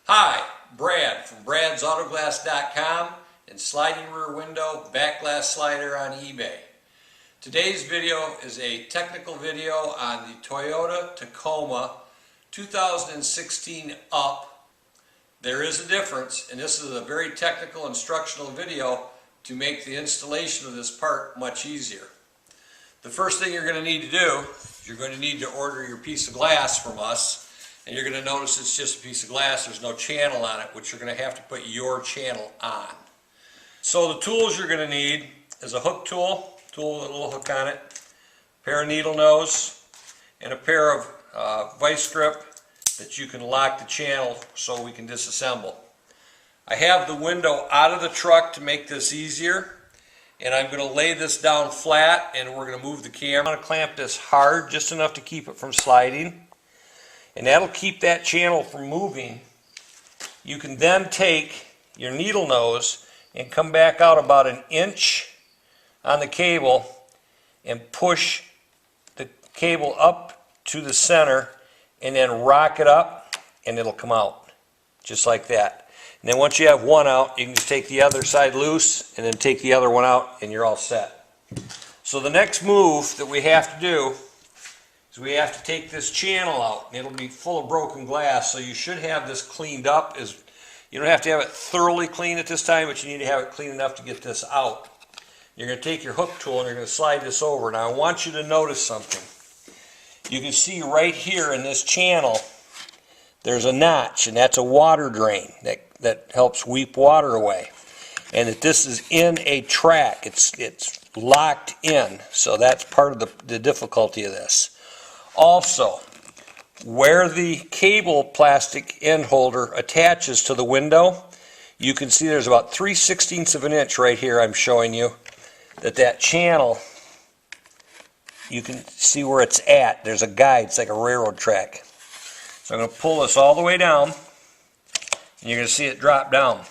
Hi, Brad from bradsautoglass.com and sliding rear window back glass slider on eBay. Today's video is a technical video on the Toyota Tacoma 2016 Up. There is a difference, and this is a very technical instructional video to make the installation of this part much easier. The first thing you're going to need to do is you're going to need to order your piece of glass from us. And you're going to notice it's just a piece of glass, there's no channel on it, which you're going to have to put your channel on. So the tools you're going to need is a hook tool with a little hook on it, a pair of needle nose, and a pair of vice grip that you can lock the channel so we can disassemble. I have the window out of the truck to make this easier, and I'm going to lay this down flat and we're going to move the camera. I'm going to clamp this hard, just enough to keep it from sliding. And that'll keep that channel from moving. You can then take your needle nose and come back out about an inch on the cable and push the cable up to the center and then rock it up and it'll come out just like that. And then once you have one out, you can just take the other side loose and then take the other one out and you're all set. So the next move that we have to do, we have to take this channel out, and it'll be full of broken glass, so you should have this cleaned up. You don't have to have it thoroughly clean at this time, but you need to have it clean enough to get this out. You're going to take your hook tool and you're going to slide this over. Now I want you to notice something. You can see right here in this channel there's a notch, and that's a water drain that helps weep water away. And that this is in a track. It's locked in, so that's part of the difficulty of this. Also, where the cable plastic end holder attaches to the window, you can see there's about 3/16 of an inch right here. I'm showing you that channel, you can see where it's at. There's a guide, it's like a railroad track. So I'm going to pull this all the way down, and you're going to see it drop down.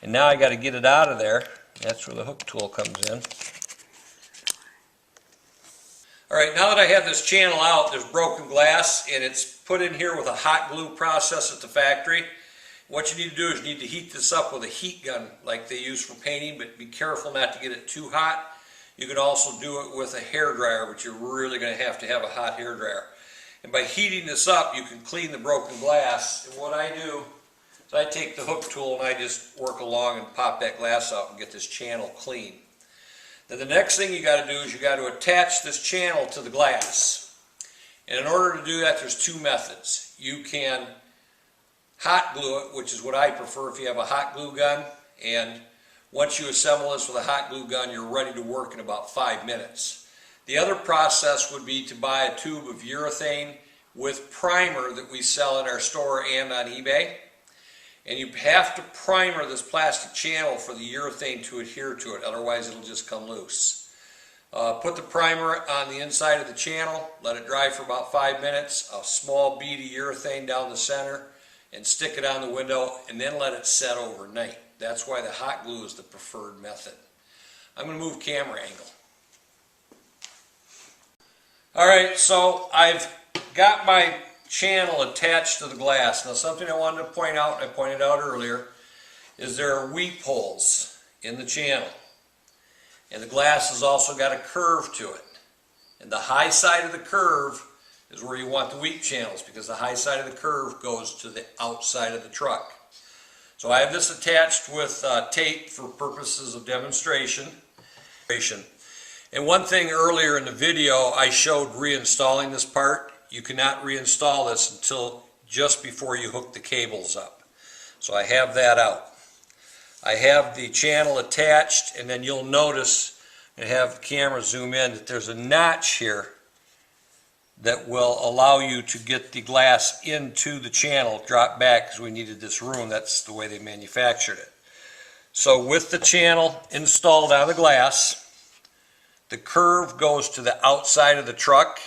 And now I got to get it out of there. That's where the hook tool comes in. Alright, now that I have this channel out, there's broken glass, and it's put in here with a hot glue process at the factory. What you need to do is you need to heat this up with a heat gun like they use for painting, but be careful not to get it too hot. You can also do it with a hair dryer, but you're really going to have a hot hair dryer. And by heating this up, you can clean the broken glass. And what I do is I take the hook tool and I just work along and pop that glass out and get this channel clean. Then the next thing you got to do is you got to attach this channel to the glass. And in order to do that, there's two methods. You can hot glue it, which is what I prefer if you have a hot glue gun. And once you assemble this with a hot glue gun, you're ready to work in about 5 minutes. The other process would be to buy a tube of urethane with primer that we sell in our store and on eBay. And you have to primer this plastic channel for the urethane to adhere to it, otherwise it'll just come loose. Put the primer on the inside of the channel, let it dry for about 5 minutes, a small bead of urethane down the center, and stick it on the window, and then let it set overnight. That's why the hot glue is the preferred method. I'm going to move camera angle. Alright, so I've got my channel attached to the glass. Now something I wanted to point out, and I pointed out earlier, is there are weep holes in the channel. And the glass has also got a curve to it. And the high side of the curve is where you want the weep channels, because the high side of the curve goes to the outside of the truck. So I have this attached with tape for purposes of demonstration. And one thing earlier in the video I showed reinstalling this part. You cannot reinstall this until just before you hook the cables up. So I have that out. I have the channel attached, and then you'll notice, and have the camera zoom in, that there's a notch here that will allow you to get the glass into the channel, drop back, because we needed this room. That's the way they manufactured it. So with the channel installed on the glass, the curve goes to the outside of the truck.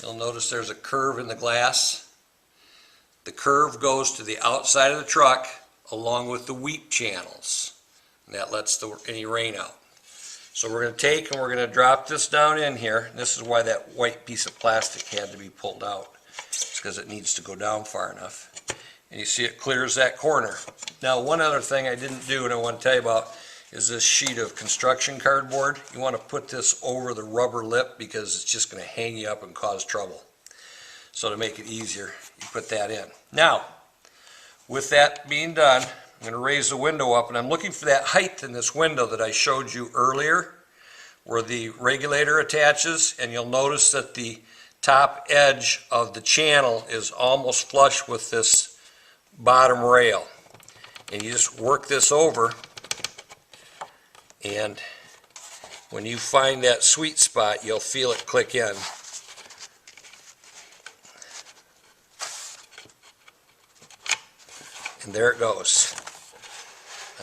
You'll notice there's a curve in the glass. The curve goes to the outside of the truck along with the weep channels. And that lets any rain out. So we're going to take and we're going to drop this down in here. This is why that white piece of plastic had to be pulled out. It's because it needs to go down far enough. and you see it clears that corner. Now, one other thing I didn't do and I want to tell you about is this sheet of construction cardboard. You want to put this over the rubber lip because it's just going to hang you up and cause trouble. So to make it easier, you put that in. Now, with that being done, I'm going to raise the window up, and I'm looking for that height in this window that I showed you earlier where the regulator attaches, and you'll notice that the top edge of the channel is almost flush with this bottom rail. And you just work this over, and when you find that sweet spot, you'll feel it click in. And there it goes.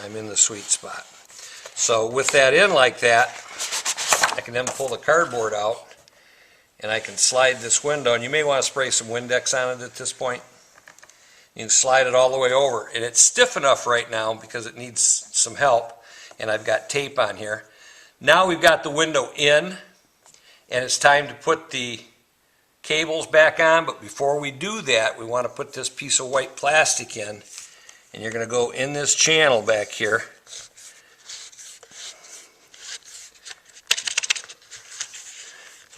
I'm in the sweet spot. So with that in like that, I can then pull the cardboard out and I can slide this window, and you may want to spray some Windex on it at this point. You can slide it all the way over, and it's stiff enough right now because it needs some help, and I've got tape on here. Now we've got the window in, and it's time to put the cables back on, but before we do that, we want to put this piece of white plastic in, and you're going to go in this channel back here.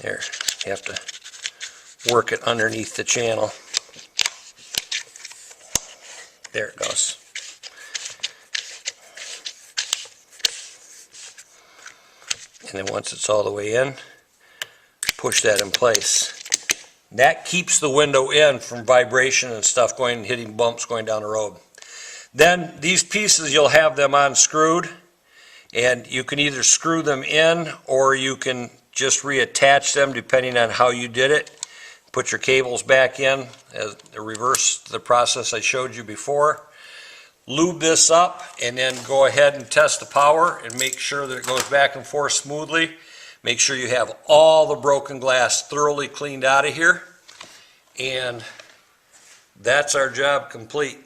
There, you have to work it underneath the channel. There it goes. And then once it's all the way in, push that in place. That keeps the window in from vibration and stuff going, hitting bumps going down the road. Then these pieces, you'll have them unscrewed, and you can either screw them in or you can just reattach them depending on how you did it. Put your cables back in, as reverse the process I showed you before. Lube this up and then go ahead and test the power and make sure that it goes back and forth smoothly. Make sure you have all the broken glass thoroughly cleaned out of here. And that's our job complete.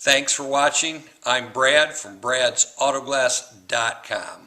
Thanks for watching. I'm Brad from bradsautoglass.com.